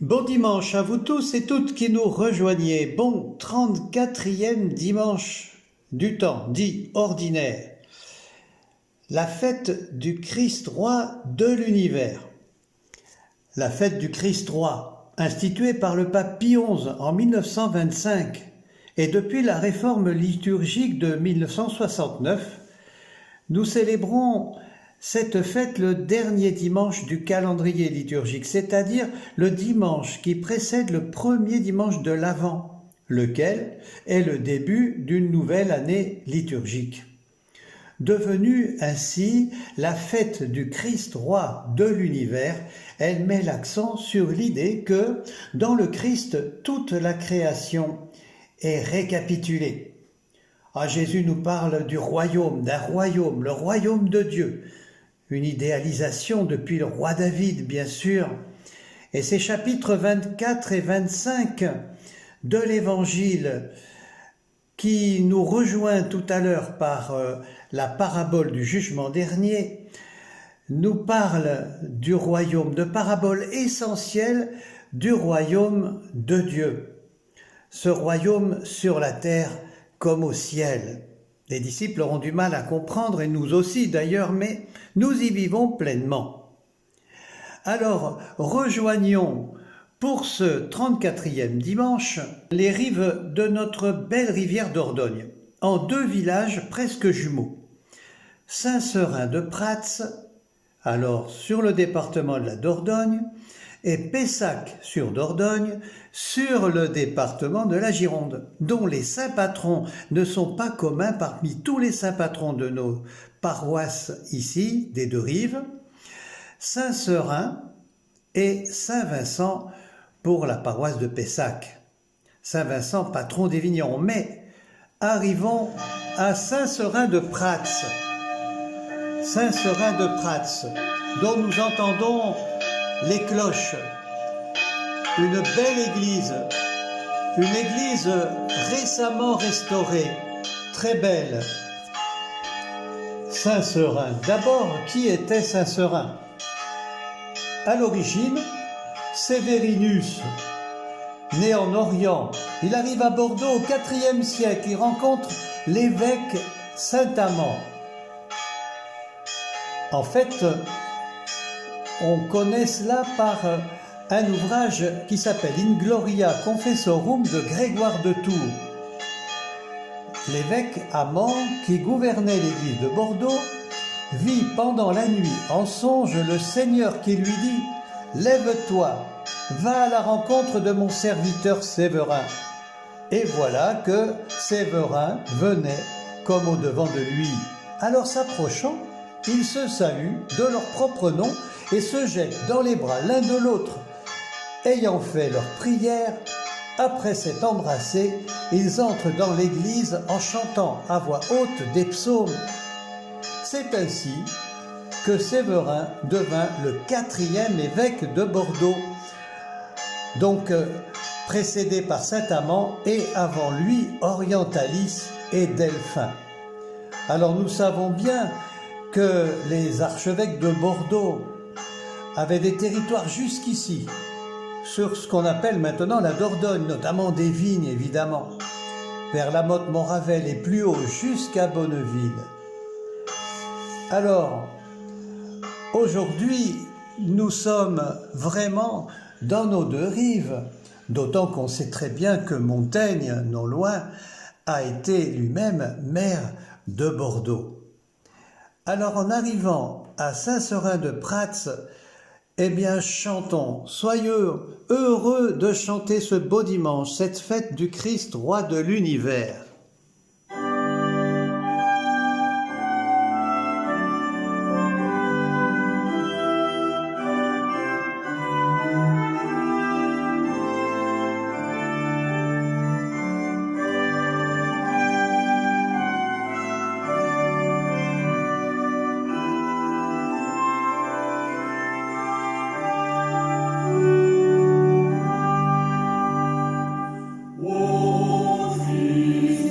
Bon dimanche à vous tous et toutes qui nous rejoignez. Bon 34e dimanche du temps, dit ordinaire. La fête du Christ roi de l'univers. La fête du Christ roi, instituée par le pape Pie XI en 1925 et depuis la réforme liturgique de 1969, nous célébrons cette fête le dernier dimanche du calendrier liturgique, c'est-à-dire le dimanche qui précède le premier dimanche de l'Avent, lequel est le début d'une nouvelle année liturgique. Devenue ainsi la fête du Christ roi de l'univers, elle met l'accent sur l'idée que, dans le Christ, toute la création est récapitulée. Jésus nous parle du royaume, d'un royaume, le royaume de Dieu. Une idéalisation depuis le roi David, bien sûr. Et ces chapitres 24 et 25 de l'Évangile, qui nous rejoint tout à l'heure par la parabole du jugement dernier, nous parlent du royaume, de paraboles essentielles du royaume de Dieu. Ce royaume sur la terre comme au ciel. Les disciples auront du mal à comprendre, et nous aussi d'ailleurs, mais nous y vivons pleinement. Alors, rejoignons pour ce 34e dimanche les rives de notre belle rivière Dordogne, en deux villages presque jumeaux. Saint-Seurin de Prats, alors sur le département de la Dordogne, et Pessac sur Dordogne, sur le département de la Gironde, dont les saints patrons ne sont pas communs parmi tous les saints patrons de nos paroisses ici, des deux rives, Saint-Seurin et Saint-Vincent pour la paroisse de Pessac. Saint-Vincent, patron des vignerons. Mais arrivons à Saint-Seurin de Prats. Saint-Seurin de Prats, dont nous entendons les cloches. Une belle église, une église récemment restaurée, très belle. Saint-Seurin. D'abord, qui était Saint-Seurin? À l'origine, Sévérinus, né en Orient, il arrive à Bordeaux au IVe siècle, il rencontre l'évêque Saint-Amand. En fait, on connaît cela par un ouvrage qui s'appelle In Gloria Confessorum de Grégoire de Tours. L'évêque Amand, qui gouvernait l'église de Bordeaux, vit pendant la nuit en songe le Seigneur qui lui dit « Lève-toi, va à la rencontre de mon serviteur Séverin ». Et voilà que Séverin venait comme au devant de lui. Alors s'approchant, ils se saluent de leur propre nom et se jettent dans les bras l'un de l'autre. Ayant fait leur prière, après s'être embrassés, ils entrent dans l'église en chantant à voix haute des psaumes. C'est ainsi que Séverin devint le 4e évêque de Bordeaux, donc précédé par Saint-Amand et avant lui Orientalis et Delphin. Alors nous savons bien que les archevêques de Bordeaux avaient des territoires jusqu'ici, sur ce qu'on appelle maintenant la Dordogne, notamment des vignes évidemment, vers la Motte-Moravel et plus haut jusqu'à Bonneville. Alors, aujourd'hui, nous sommes vraiment dans nos deux rives, d'autant qu'on sait très bien que Montaigne, non loin, a été lui-même maire de Bordeaux. Alors, en arrivant à Saint-Seurin de Prats, eh bien, chantons, soyeux heureux de chanter ce beau dimanche, cette fête du Christ, roi de l'univers. O Fils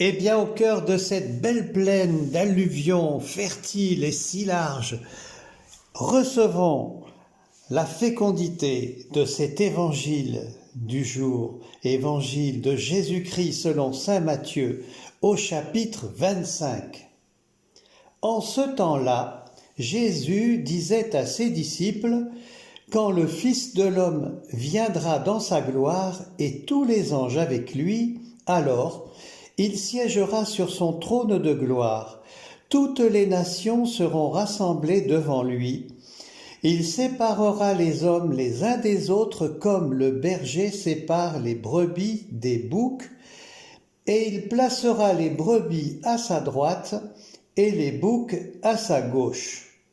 Eh bien, au cœur de cette belle plaine d'alluvions fertiles et si larges, recevons la fécondité de cet évangile du jour, évangile de Jésus-Christ selon saint Matthieu, au chapitre 25. En ce temps-là, Jésus disait à ses disciples, « Quand le Fils de l'homme viendra dans sa gloire et tous les anges avec lui, alors il siégera sur son trône de gloire. Toutes les nations seront rassemblées devant lui. Il séparera les hommes les uns des autres comme le berger sépare les brebis des boucs, et il placera les brebis à sa droite et les boucs à sa gauche.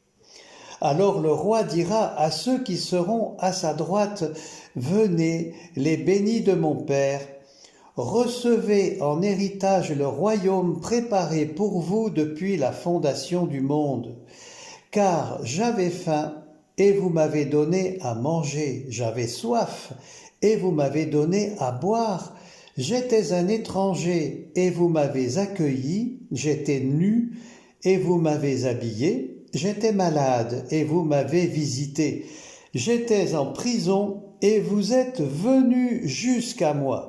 Alors le roi dira à ceux qui seront à sa droite, « Venez, les bénis de mon Père, recevez en héritage le royaume préparé pour vous depuis la fondation du monde. Car j'avais faim et vous m'avez donné à manger, j'avais soif et vous m'avez donné à boire, j'étais un étranger et vous m'avez accueilli, j'étais nu et vous m'avez habillé, j'étais malade et vous m'avez visité, j'étais en prison et vous êtes venus jusqu'à moi. »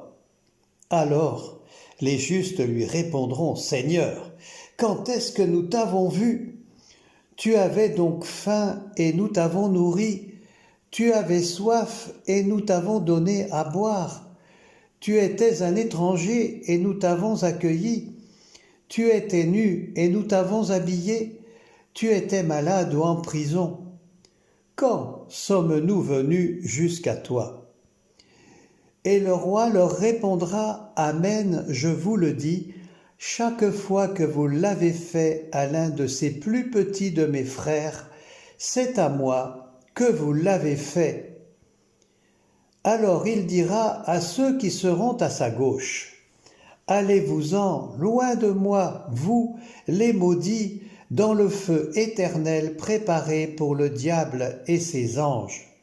Alors les justes lui répondront, « Seigneur, quand est-ce que nous t'avons vu ? Tu avais donc faim et nous t'avons nourri, tu avais soif et nous t'avons donné à boire, tu étais un étranger et nous t'avons accueilli, tu étais nu et nous t'avons habillé, tu étais malade ou en prison. Quand sommes-nous venus jusqu'à toi ? » Et le roi leur répondra, « Amen, je vous le dis, chaque fois que vous l'avez fait à l'un de ces plus petits de mes frères, c'est à moi que vous l'avez fait. » Alors il dira à ceux qui seront à sa gauche, « Allez-vous-en, loin de moi, vous, les maudits, dans le feu éternel préparé pour le diable et ses anges.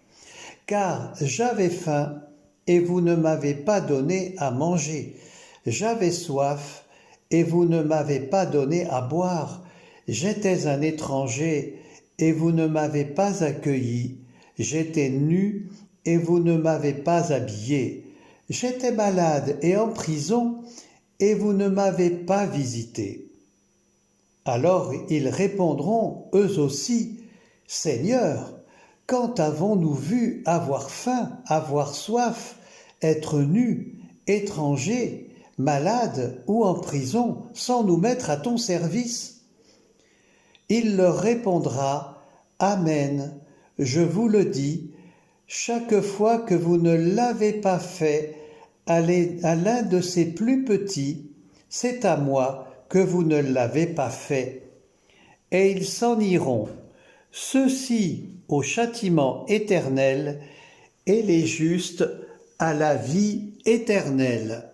Car j'avais faim, et vous ne m'avez pas donné à manger. J'avais soif, et vous ne m'avez pas donné à boire. J'étais un étranger, et vous ne m'avez pas accueilli. J'étais nu, et vous ne m'avez pas habillé. J'étais malade et en prison, et vous ne m'avez pas visité. » Alors ils répondront, eux aussi, « Seigneur, quand avons-nous vu avoir faim, avoir soif, être nus, étrangers, malades ou en prison, sans nous mettre à ton service ?» Il leur répondra, « Amen, je vous le dis, chaque fois que vous ne l'avez pas fait à l'un de ces plus petits, c'est à moi que vous ne l'avez pas fait. » Et ils s'en iront, ceux-ci au châtiment éternel et les justes à la vie éternelle.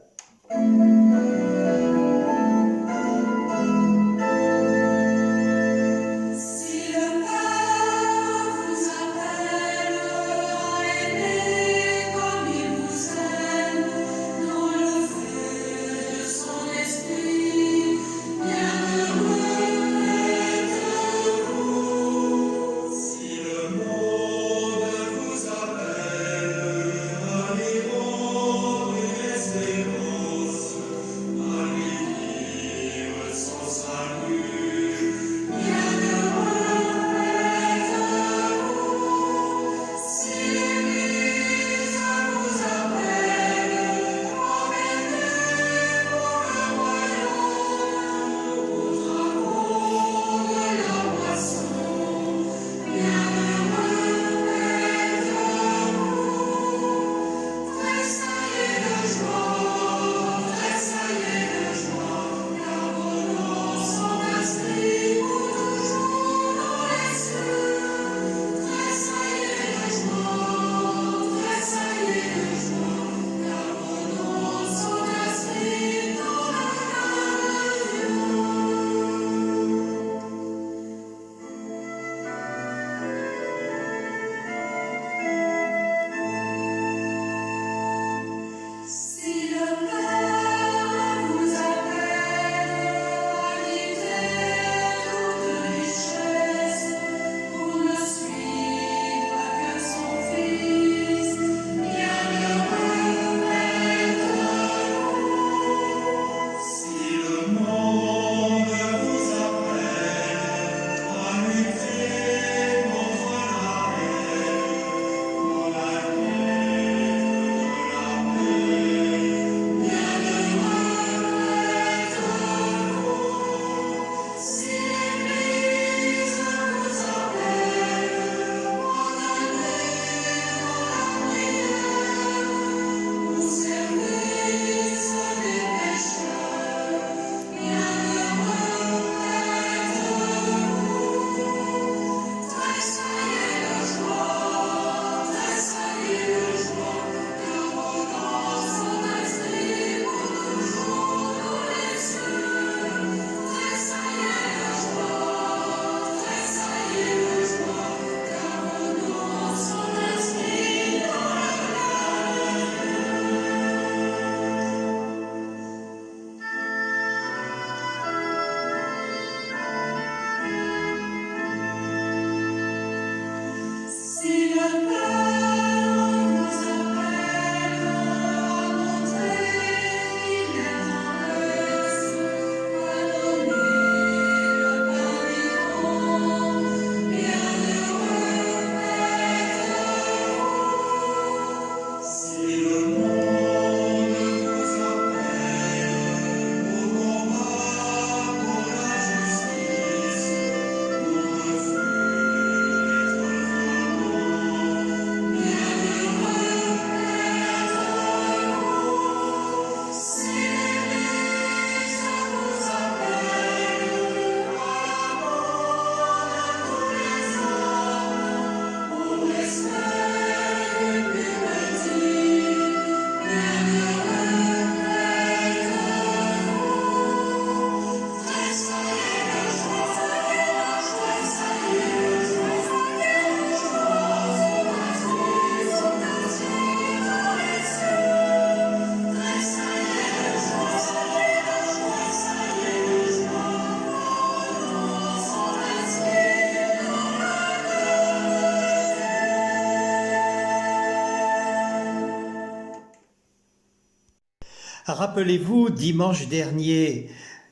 Rappelez-vous, dimanche dernier,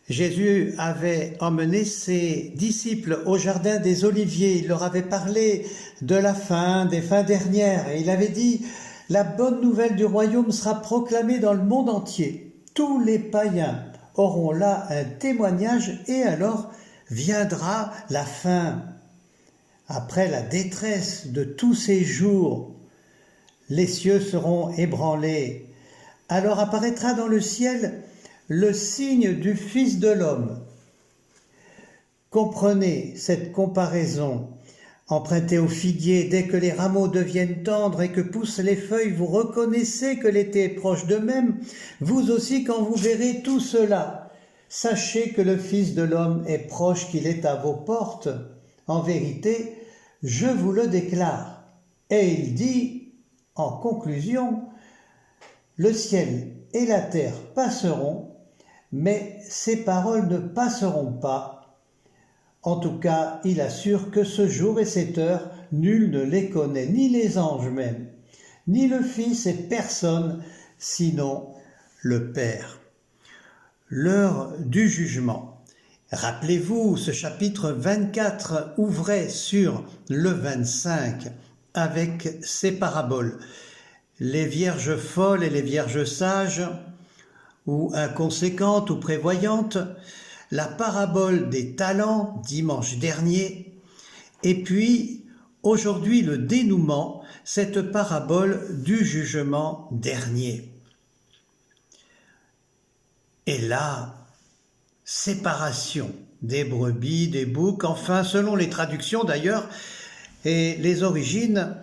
Jésus avait emmené ses disciples au jardin des Oliviers. Il leur avait parlé de la fin, des fins dernières. Et il avait dit, la bonne nouvelle du royaume sera proclamée dans le monde entier. Tous les païens auront là un témoignage et alors viendra la fin. Après la détresse de tous ces jours, les cieux seront ébranlés. Alors apparaîtra dans le ciel le signe du Fils de l'homme. Comprenez cette comparaison empruntée au figuier. Dès que les rameaux deviennent tendres et que poussent les feuilles, vous reconnaissez que l'été est proche. De même, vous aussi, quand vous verrez tout cela, sachez que le Fils de l'homme est proche, qu'il est à vos portes. En vérité, je vous le déclare. Et il dit, en conclusion, le ciel et la terre passeront, mais ces paroles ne passeront pas. En tout cas, il assure que ce jour et cette heure, nul ne les connaît, ni les anges même, ni le Fils et personne, sinon le Père. L'heure du jugement. Rappelez-vous, ce chapitre 24 ouvrait sur le 25 avec ces paraboles. Les vierges folles et les vierges sages, ou inconséquentes ou prévoyantes, la parabole des talents dimanche dernier, et puis aujourd'hui le dénouement, cette parabole du jugement dernier. Et là, séparation des brebis, des boucs, enfin selon les traductions d'ailleurs, et les origines,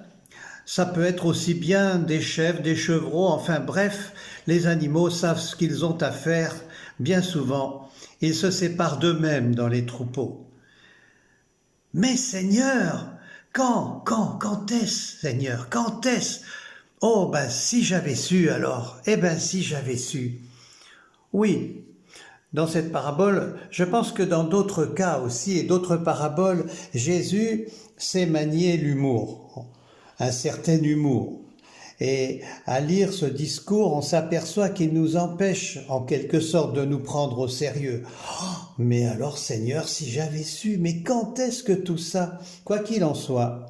ça peut être aussi bien des chèvres, des chevreaux, enfin bref, les animaux savent ce qu'ils ont à faire. Bien souvent, ils se séparent d'eux-mêmes dans les troupeaux. Mais Seigneur, quand est-ce, Seigneur, quand est-ce? Oh, si j'avais su alors, si j'avais su. Oui, dans cette parabole, je pense que dans d'autres cas aussi et d'autres paraboles, Jésus sait manier l'humour. Un certain humour. Et à lire ce discours, on s'aperçoit qu'il nous empêche en quelque sorte de nous prendre au sérieux. Oh, mais alors Seigneur, si j'avais su, mais quand est-ce que tout ça, quoi qu'il en soit,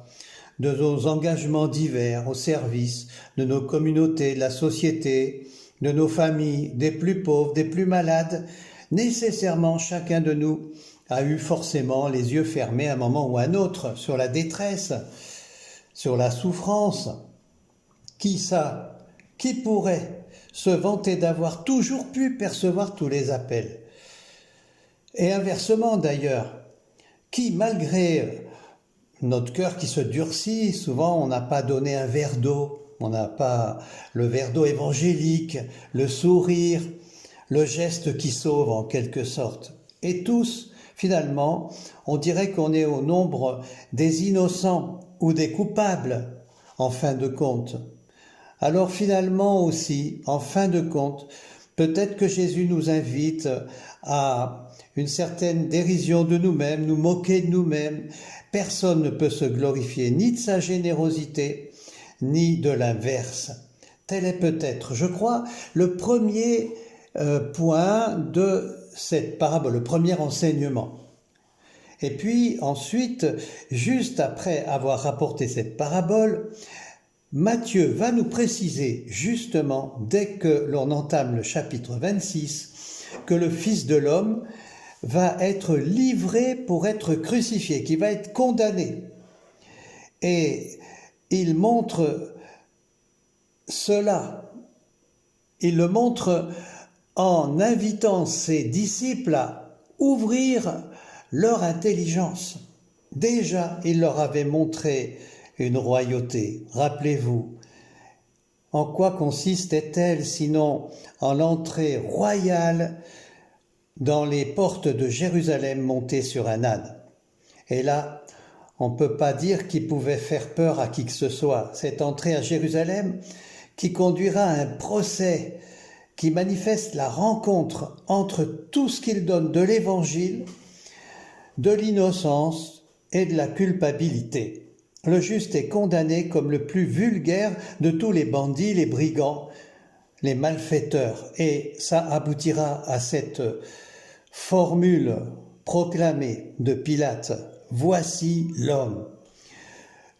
de nos engagements divers au service de nos communautés, de la société, de nos familles, des plus pauvres, des plus malades, nécessairement chacun de nous a eu forcément les yeux fermés à un moment ou à un autre sur la détresse, sur la souffrance. Qui ça? Qui pourrait se vanter d'avoir toujours pu percevoir tous les appels? Et inversement d'ailleurs, qui malgré notre cœur qui se durcit, souvent on n'a pas donné un verre d'eau, on n'a pas le verre d'eau évangélique, le sourire, le geste qui sauve en quelque sorte. Et tous, finalement, on dirait qu'on est au nombre des innocents ou des coupables, en fin de compte. Alors finalement aussi, en fin de compte, peut-être que Jésus nous invite à une certaine dérision de nous-mêmes, nous moquer de nous-mêmes. Personne ne peut se glorifier ni de sa générosité, ni de l'inverse. Tel est peut-être, je crois, le premier point de cette parabole, le premier enseignement. Et puis ensuite, juste après avoir rapporté cette parabole, Matthieu va nous préciser justement, dès que l'on entame le chapitre 26, que le Fils de l'homme va être livré pour être crucifié, qu'il va être condamné. Et il montre cela, il le montre en invitant ses disciples à ouvrir leur intelligence. Déjà, il leur avait montré une royauté. Rappelez-vous, en quoi consistait-elle sinon en l'entrée royale dans les portes de Jérusalem montées sur un âne? Et là, on ne peut pas dire qu'il pouvait faire peur à qui que ce soit. Cette entrée à Jérusalem qui conduira à un procès qui manifeste la rencontre entre tout ce qu'il donne de l'évangile, de l'innocence et de la culpabilité. Le juste est condamné comme le plus vulgaire de tous les bandits, les brigands, les malfaiteurs. Et ça aboutira à cette formule proclamée de Pilate, « Voici l'homme ».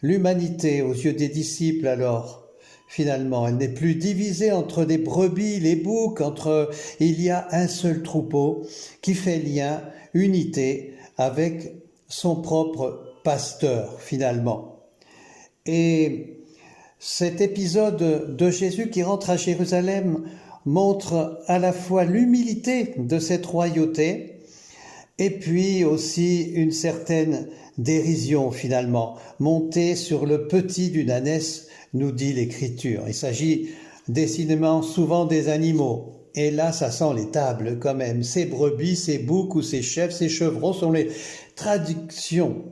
L'humanité, aux yeux des disciples alors, finalement, elle n'est plus divisée entre des brebis, les boucs, il y a un seul troupeau qui fait lien, unité avec son propre pasteur, finalement. Et cet épisode de Jésus qui rentre à Jérusalem montre à la fois l'humilité de cette royauté et puis aussi une certaine dérision finalement, montée sur le petit d'une ânesse, nous dit l'Écriture. Il s'agit décidément souvent des animaux. Et là, ça sent les tables quand même. Ces brebis, ces boucs ou ces chèvres, ces chevrons sont les traductions.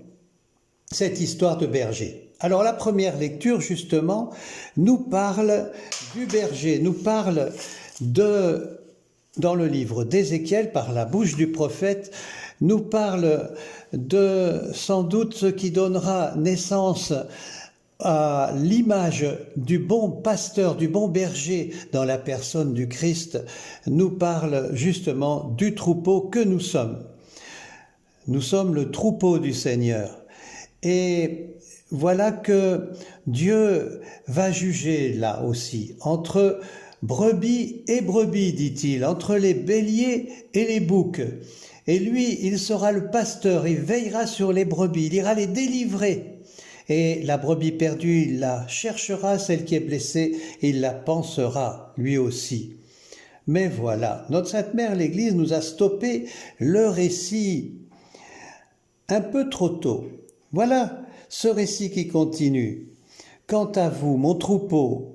Cette histoire de berger. Alors la première lecture, justement, nous parle du berger, nous parle dans le livre d'Ézéchiel, par la bouche du prophète, nous parle de sans doute ce qui donnera naissance à l'image du bon pasteur, du bon berger dans la personne du Christ, nous parle justement du troupeau que nous sommes. Nous sommes le troupeau du Seigneur. Et voilà que Dieu va juger là aussi, entre brebis et brebis, dit-il, entre les béliers et les boucs. Et lui, il sera le pasteur, il veillera sur les brebis, il ira les délivrer. Et la brebis perdue, il la cherchera, celle qui est blessée, il la pansera, lui aussi. Mais voilà, notre Sainte Mère, l'Église, nous a stoppé le récit un peu trop tôt. Voilà ce récit qui continue. Quant à vous, mon troupeau,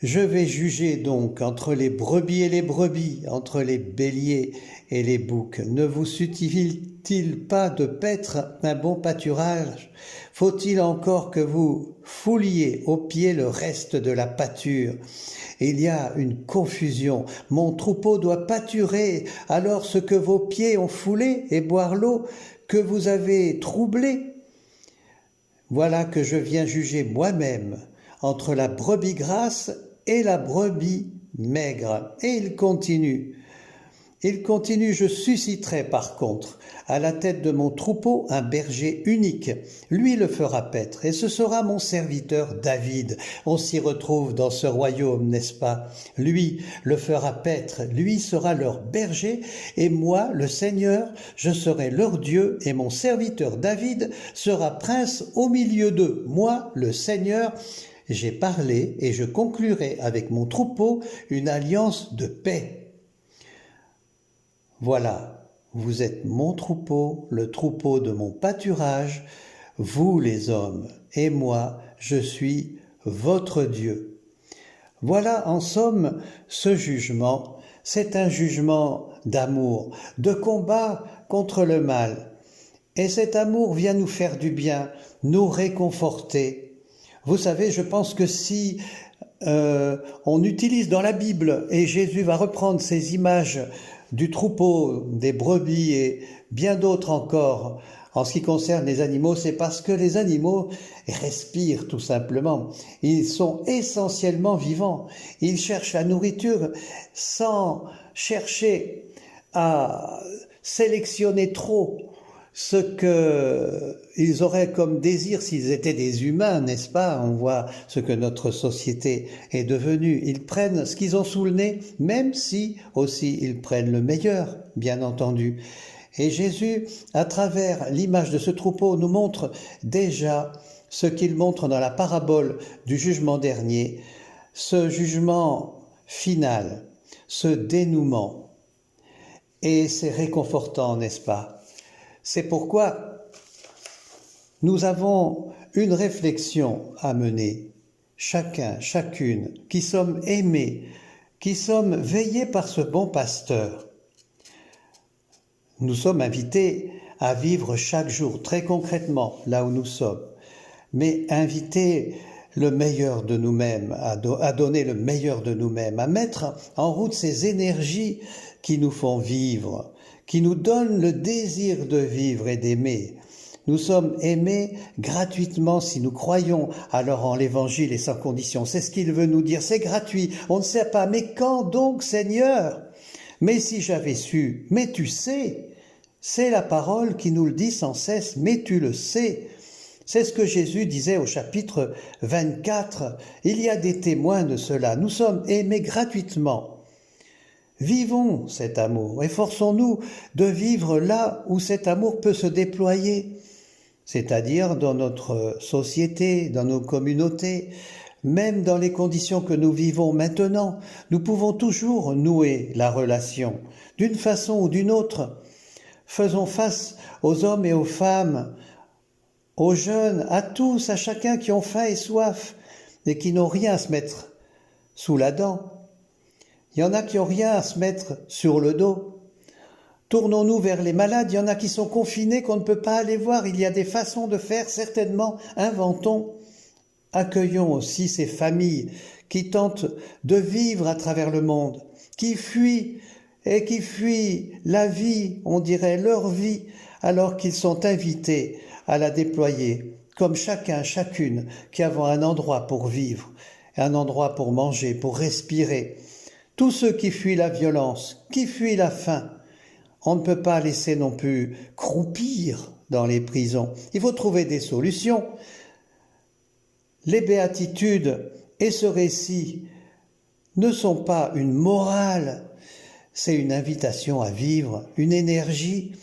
je vais juger donc entre les brebis et les brebis, entre les béliers et les boucs. Ne vous suffit-il pas de paître un bon pâturage? Faut-il encore que vous fouliez au pied le reste de la pâture? Il y a une confusion. Mon troupeau doit pâturer alors ce que vos pieds ont foulé et boire l'eau que vous avez troublée. Voilà que je viens juger moi-même entre la brebis grasse et la brebis maigre. Et il continue, je susciterai par contre à la tête de mon troupeau un berger unique. Lui le fera paître, et ce sera mon serviteur David. On s'y retrouve dans ce royaume, n'est-ce pas? Lui le fera paître, lui sera leur berger, et moi, le Seigneur, je serai leur Dieu, et mon serviteur David sera prince au milieu d'eux. Moi, le Seigneur, j'ai parlé, et je conclurai avec mon troupeau une alliance de paix. Voilà, vous êtes mon troupeau, le troupeau de mon pâturage, vous les hommes, et moi, je suis votre Dieu. Voilà en somme ce jugement, c'est un jugement d'amour, de combat contre le mal. Et cet amour vient nous faire du bien, nous réconforter. Vous savez, je pense que si on utilise dans la Bible, et Jésus va reprendre ces images du troupeau, des brebis et bien d'autres encore, en ce qui concerne les animaux, c'est parce que les animaux respirent tout simplement. Ils sont essentiellement vivants. Ils cherchent la nourriture sans chercher à sélectionner trop ce qu'ils auraient comme désir s'ils étaient des humains, n'est-ce pas? On voit ce que notre société est devenue. Ils prennent ce qu'ils ont sous le nez, même si aussi ils prennent le meilleur, bien entendu. Et Jésus, à travers l'image de ce troupeau, nous montre déjà ce qu'il montre dans la parabole du jugement dernier, ce jugement final, ce dénouement. Et c'est réconfortant, n'est-ce pas? C'est pourquoi nous avons une réflexion à mener, chacun, chacune, qui sommes aimés, qui sommes veillés par ce bon pasteur. Nous sommes invités à vivre chaque jour, très concrètement, là où nous sommes, mais invités le meilleur de nous-mêmes, à donner le meilleur de nous-mêmes, à mettre en route ces énergies qui nous font vivre, qui nous donnent le désir de vivre et d'aimer. Nous sommes aimés gratuitement si nous croyons alors en l'Évangile et sans condition. C'est ce qu'il veut nous dire, c'est gratuit. On ne sait pas, mais quand donc, Seigneur? Mais si j'avais su, mais tu sais, c'est la parole qui nous le dit sans cesse, mais tu le sais. C'est ce que Jésus disait au chapitre 24. Il y a des témoins de cela. Nous sommes aimés gratuitement. Vivons cet amour, efforçons-nous de vivre là où cet amour peut se déployer, c'est-à-dire dans notre société, dans nos communautés, même dans les conditions que nous vivons maintenant. Nous pouvons toujours nouer la relation, d'une façon ou d'une autre. Faisons face aux hommes et aux femmes, aux jeunes, à tous, à chacun qui ont faim et soif et qui n'ont rien à se mettre sous la dent. Il y en a qui n'ont rien à se mettre sur le dos. Tournons-nous vers les malades, il y en a qui sont confinés, qu'on ne peut pas aller voir. Il y a des façons de faire, certainement, inventons. Accueillons aussi ces familles qui tentent de vivre à travers le monde, qui fuient la vie, on dirait leur vie, alors qu'ils sont invités à la déployer, comme chacun, chacune, qui avons un endroit pour vivre, un endroit pour manger, pour respirer. Tous ceux qui fuient la violence, qui fuient la faim, on ne peut pas laisser non plus croupir dans les prisons. Il faut trouver des solutions. Les béatitudes et ce récit ne sont pas une morale, c'est une invitation à vivre, une énergie.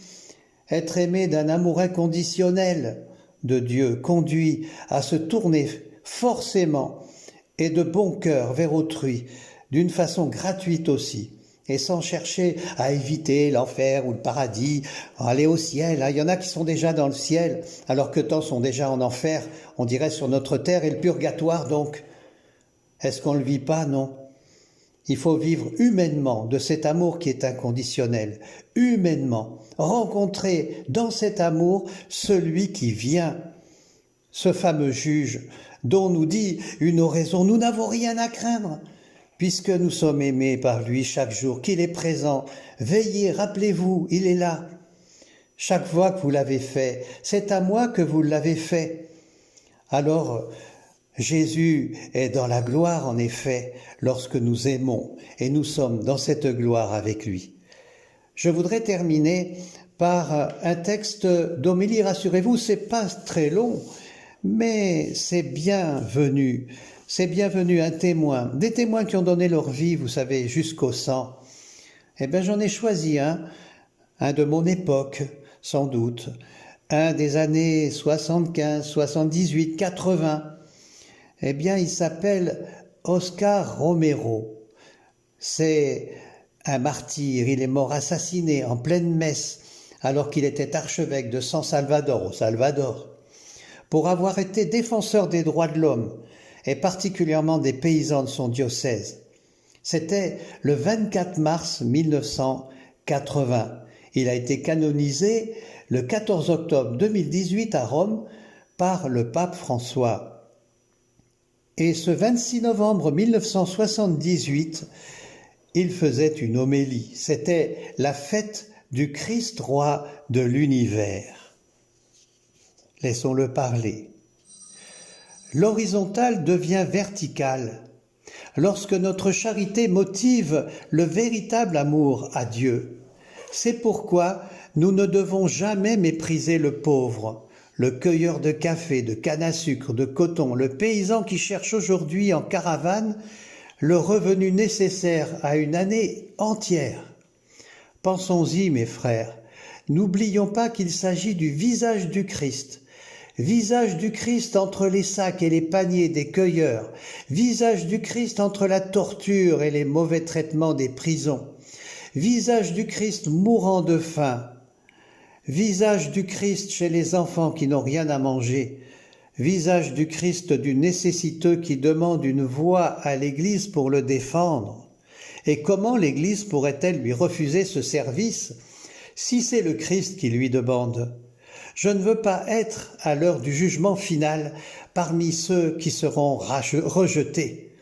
Être aimé d'un amour inconditionnel de Dieu conduit à se tourner forcément et de bon cœur vers autrui, d'une façon gratuite aussi, et sans chercher à éviter l'enfer ou le paradis, aller au ciel. Il y en a qui sont déjà dans le ciel, alors que tant sont déjà en enfer, on dirait sur notre terre, et le purgatoire donc. Est-ce qu'on ne le vit pas? Non. Il faut vivre humainement de cet amour qui est inconditionnel, humainement, rencontrer dans cet amour celui qui vient, ce fameux juge dont nous dit une oraison, nous n'avons rien à craindre, puisque nous sommes aimés par lui chaque jour, qu'il est présent. Veillez, rappelez-vous, il est là. Chaque fois que vous l'avez fait, c'est à moi que vous l'avez fait. Alors, Jésus est dans la gloire, en effet, lorsque nous aimons, et nous sommes dans cette gloire avec lui. Je voudrais terminer par un texte d'homélie. Rassurez-vous, c'est pas très long, mais c'est bienvenu. C'est bienvenu un témoin, des témoins qui ont donné leur vie, vous savez, jusqu'au sang. Eh bien, j'en ai choisi un de mon époque, sans doute, un des années 75, 78, 80. Eh bien, il s'appelle Oscar Romero. C'est un martyr, il est mort assassiné en pleine messe, alors qu'il était archevêque de San Salvador, au Salvador, pour avoir été défenseur des droits de l'homme, et particulièrement des paysans de son diocèse. C'était le 24 mars 1980. Il a été canonisé le 14 octobre 2018 à Rome par le pape François. Et ce 26 novembre 1978, il faisait une homélie. C'était la fête du Christ roi de l'univers. Laissons-le parler. L'horizontale devient verticale lorsque notre charité motive le véritable amour à Dieu. C'est pourquoi nous ne devons jamais mépriser le pauvre, le cueilleur de café, de canne à sucre, de coton, le paysan qui cherche aujourd'hui en caravane le revenu nécessaire à une année entière. Pensons-y, mes frères, n'oublions pas qu'il s'agit du visage du Christ entre les sacs et les paniers des cueilleurs, visage du Christ entre la torture et les mauvais traitements des prisons, visage du Christ mourant de faim, visage du Christ chez les enfants qui n'ont rien à manger, visage du Christ du nécessiteux qui demande une voix à l'Église pour le défendre. Et comment l'Église pourrait-elle lui refuser ce service si c'est le Christ qui lui demande ? Je ne veux pas être, à l'heure du jugement final, parmi ceux qui seront rejetés.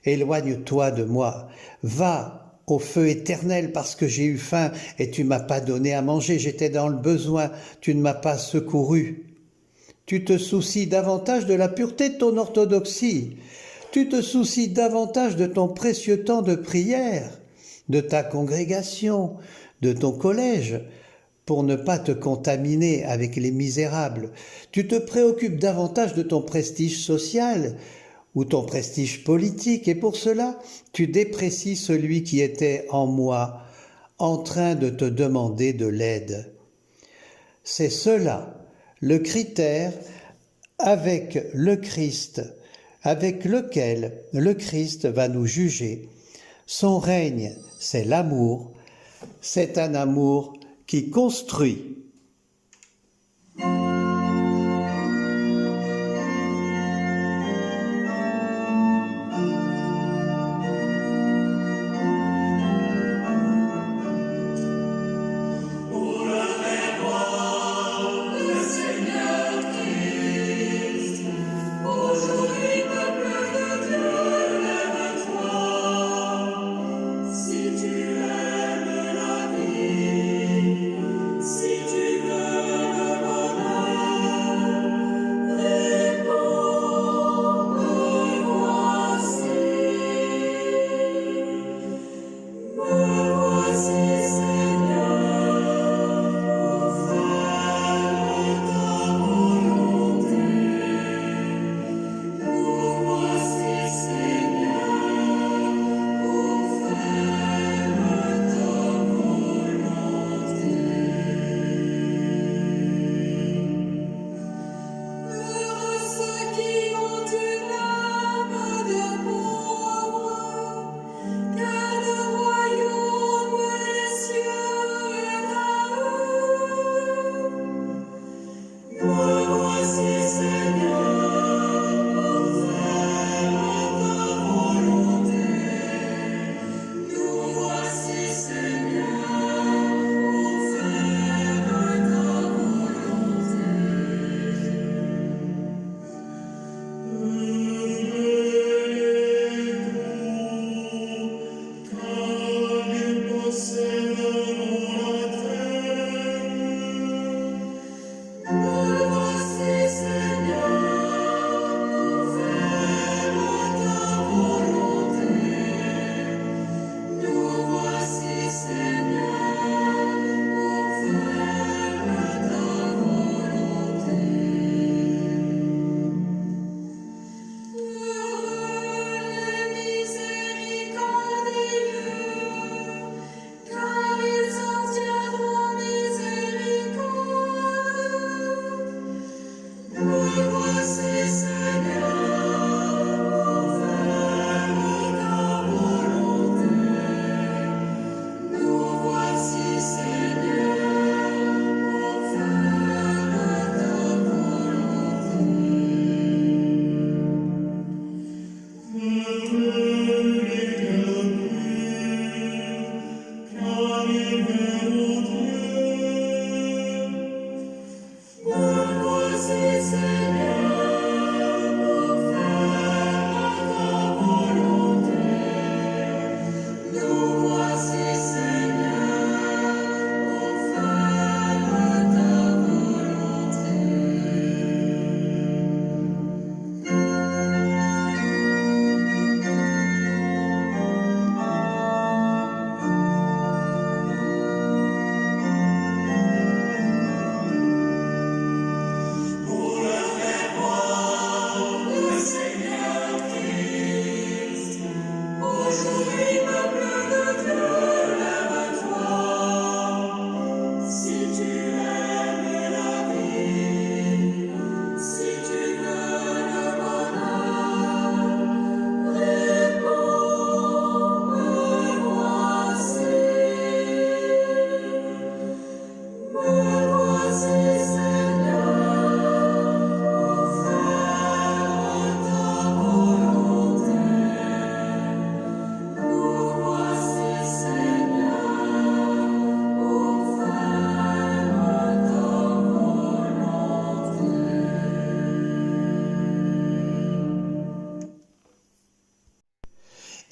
Éloigne-toi de moi. Va au feu éternel parce que j'ai eu faim et tu m'as pas donné à manger, j'étais dans le besoin, tu ne m'as pas secouru. Tu te soucies davantage de la pureté de ton orthodoxie, tu te soucies davantage de ton précieux temps de prière, de ta congrégation, de ton collège, pour ne pas te contaminer avec les misérables. Tu te préoccupes davantage de ton prestige social ou ton prestige politique, et pour cela, tu déprécies celui qui était en moi, en train de te demander de l'aide. C'est cela, le critère avec le Christ, avec lequel le Christ va nous juger. Son règne, c'est l'amour. C'est un amour qui construit.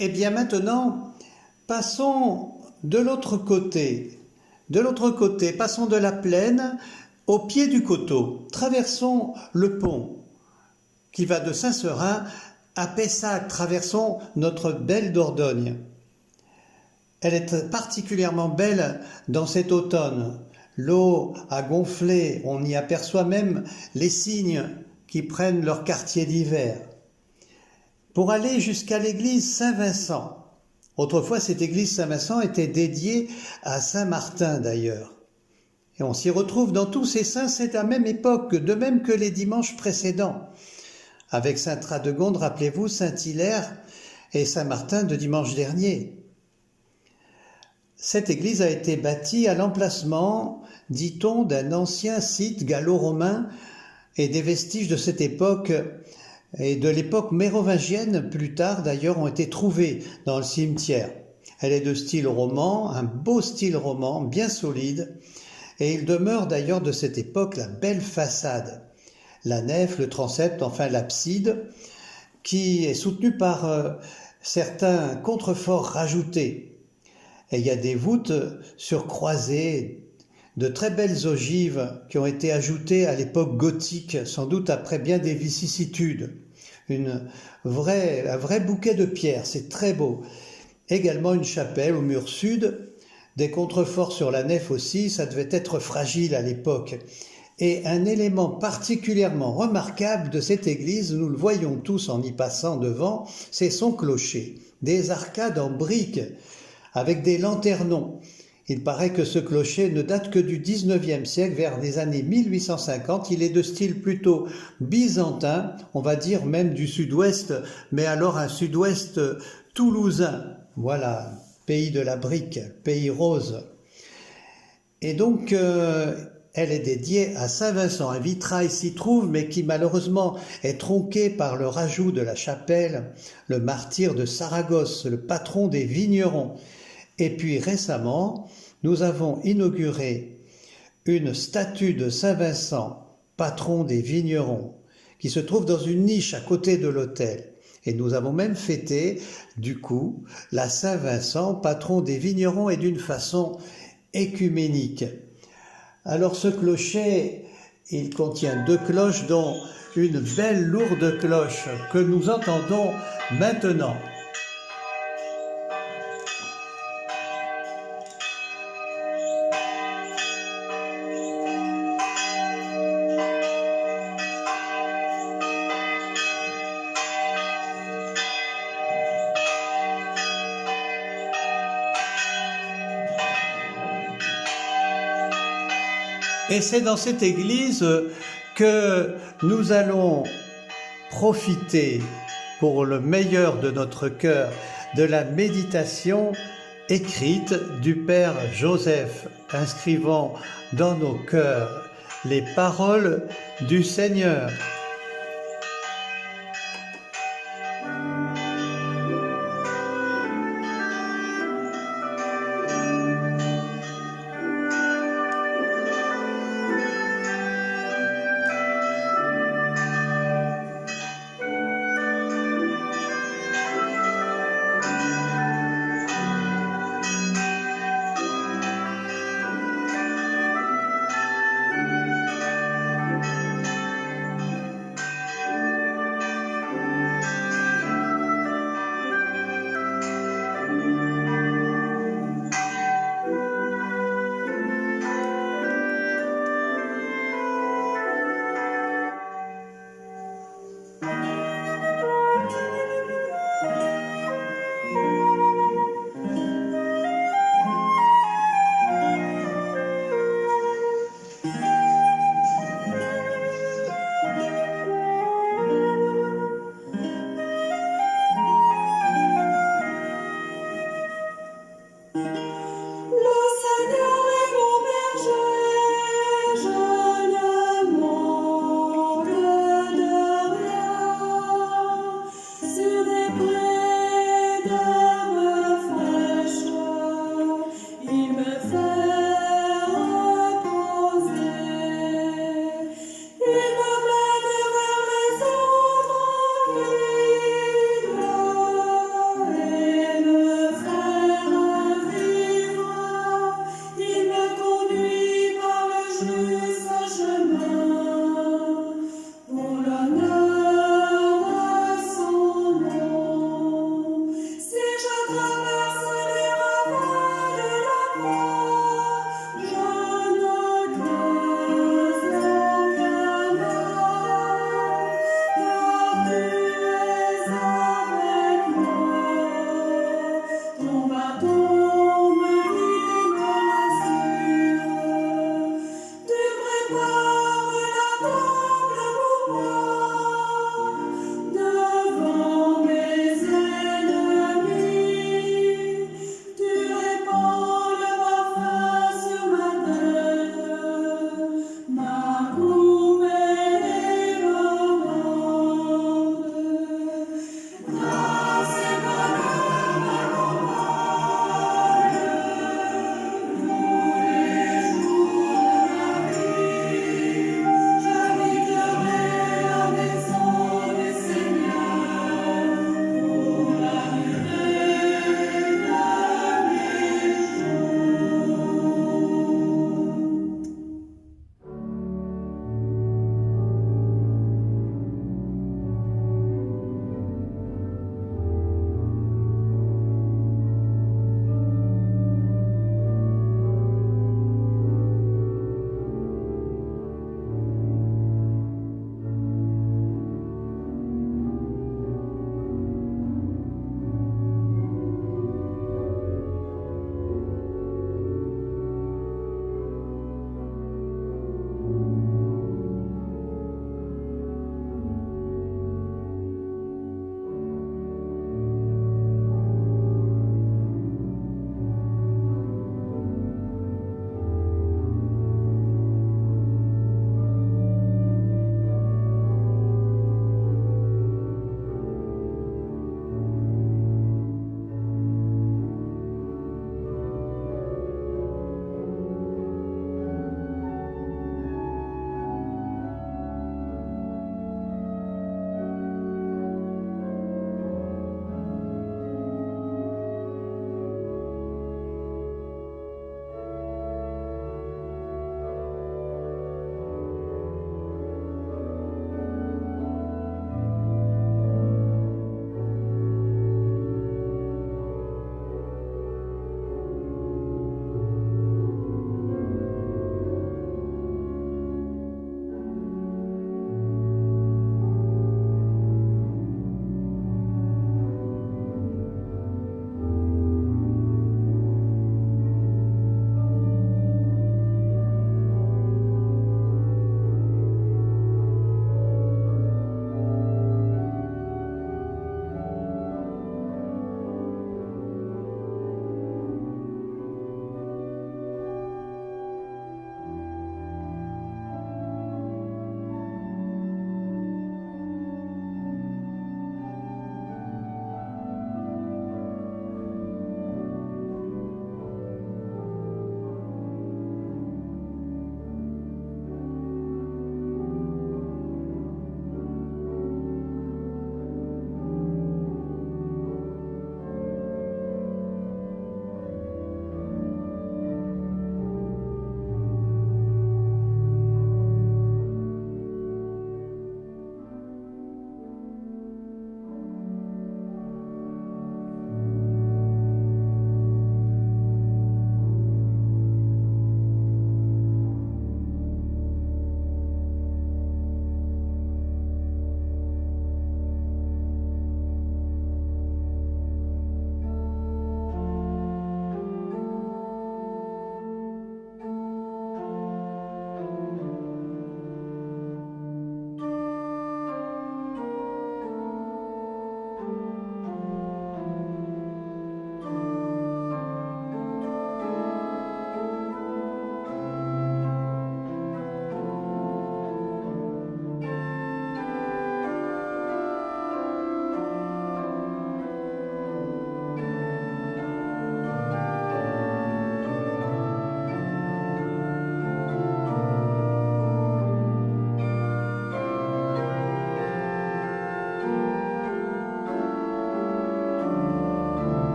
Eh bien maintenant, Passons de l'autre côté. Passons de la plaine au pied du coteau. Traversons le pont qui va de Saint-Seurin à Pessac. Traversons notre belle Dordogne. Elle est particulièrement belle dans cet automne. L'eau a gonflé, on y aperçoit même les cygnes qui prennent leur quartier d'hiver. Pour aller jusqu'à l'église Saint-Vincent. Autrefois, cette église Saint-Vincent était dédiée à Saint-Martin d'ailleurs. Et on s'y retrouve dans tous ces saints, c'est à même époque, de même que les dimanches précédents. Avec Saint-Radegonde, rappelez-vous, Saint-Hilaire et Saint-Martin de dimanche dernier. Cette église a été bâtie à l'emplacement, dit-on, d'un ancien site gallo-romain et des vestiges de cette époque et de l'époque mérovingienne, plus tard d'ailleurs, ont été trouvés dans le cimetière. Elle est de style roman, un beau style roman, bien solide, et il demeure d'ailleurs de cette époque la belle façade. La nef, le transept, enfin l'abside, qui est soutenue par certains contreforts rajoutés. Et il y a des voûtes sur croisées, de très belles ogives qui ont été ajoutées à l'époque gothique, sans doute après bien des vicissitudes. Un vrai bouquet de pierres, c'est très beau. Également une chapelle au mur sud, des contreforts sur la nef aussi, ça devait être fragile à l'époque. Et un élément particulièrement remarquable de cette église, nous le voyons tous en y passant devant, c'est son clocher. Des arcades en briques, avec des lanternons. Il paraît que ce clocher ne date que du 19e siècle, vers les années 1850. Il est de style plutôt byzantin, on va dire même du sud-ouest, mais alors un sud-ouest toulousain. Voilà, pays de la brique, pays rose. Et donc, elle est dédiée à Saint-Vincent. Un vitrail s'y trouve, mais qui malheureusement est tronqué par le rajout de la chapelle, le martyr de Saragosse, le patron des vignerons. Et puis récemment, nous avons inauguré une statue de Saint-Vincent, patron des vignerons, qui se trouve dans une niche à côté de l'autel. Et nous avons même fêté, du coup, la Saint-Vincent, patron des vignerons, et d'une façon écuménique. Alors ce clocher, il contient 2 cloches, dont une belle lourde cloche que nous entendons maintenant. Et c'est dans cette église que nous allons profiter, pour le meilleur de notre cœur, de la méditation écrite du Père Joseph, inscrivant dans nos cœurs les paroles du Seigneur.